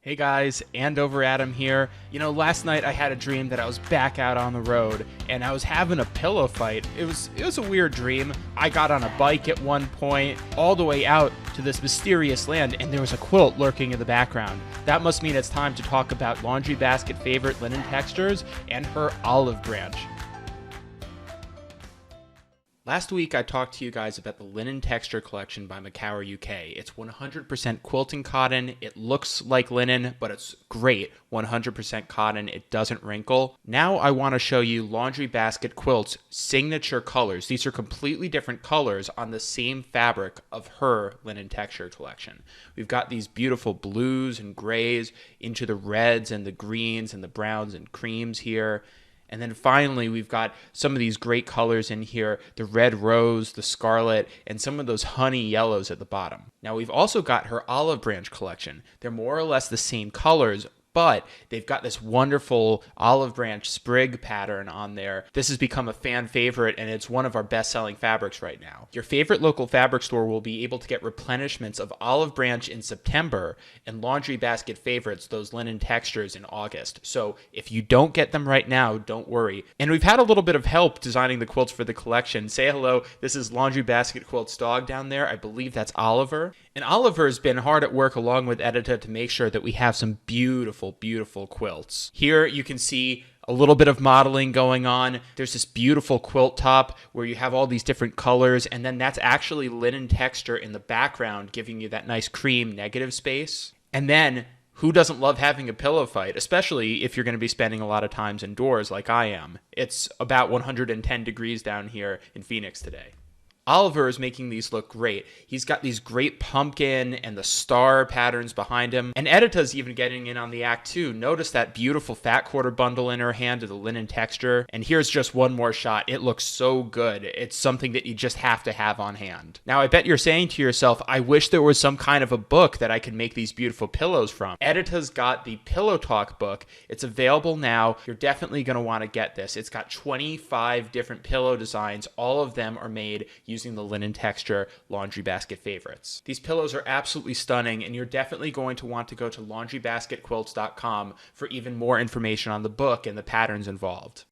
Hey guys, Andover Adam here. Last night I had a dream that I was back out on the road and I was having a pillow fight. It was a weird dream. I got on a bike at one point, all the way out to this mysterious land, and there was a quilt lurking in the background. That must mean it's time to talk about Laundry Basket favorite linen textures and her olive branch. Last week, I talked to you guys about the Linen Texture Collection by Macower UK. It's 100% quilting cotton. It looks like linen, but it's great. 100% cotton. It doesn't wrinkle. Now I want to show you Laundry Basket Quilts signature colors. These are completely different colors on the same fabric of her Linen Texture Collection. We've got these beautiful blues and grays into the reds and the greens and the browns and creams here. And then finally, we've got some of these great colors in here, the red rose, the scarlet, and some of those honey yellows at the bottom. Now, we've also got her olive branch collection. They're more or less the same colors, but they've got this wonderful olive branch sprig pattern on there. This has become a fan favorite, and it's one of our best-selling fabrics right now. Your favorite local fabric store will be able to get replenishments of olive branch in September and Laundry Basket favorites, those linen textures, in August. So if you don't get them right now, don't worry. And we've had a little bit of help designing the quilts for the collection. Say hello. This is Laundry Basket Quilts dog down there. I believe that's Oliver. And Oliver has been hard at work along with Edita to make sure that we have some beautiful quilts. Here you can see a little bit of modeling going on. There's this beautiful quilt top where you have all these different colors, and then that's actually linen texture in the background, giving you that nice cream negative space. And then who doesn't love having a pillow fight, especially if you're going to be spending a lot of times indoors like I am? It's about 110 degrees down here in Phoenix today. Oliver is making these look great. He's got these great pumpkin and the star patterns behind him. And Edita's even getting in on the act too. Notice that beautiful fat quarter bundle in her hand of the linen texture. And here's just one more shot. It looks so good. It's something that you just have to have on hand. Now, I bet you're saying to yourself, I wish there was some kind of a book that I could make these beautiful pillows from. Edita's got the Pillow Talk book. It's available now. You're definitely going to want to get this. It's got 25 different pillow designs. All of them are made using the linen texture Laundry Basket favorites. These pillows are absolutely stunning, and you're definitely going to want to go to laundrybasketquilts.com for even more information on the book and the patterns involved.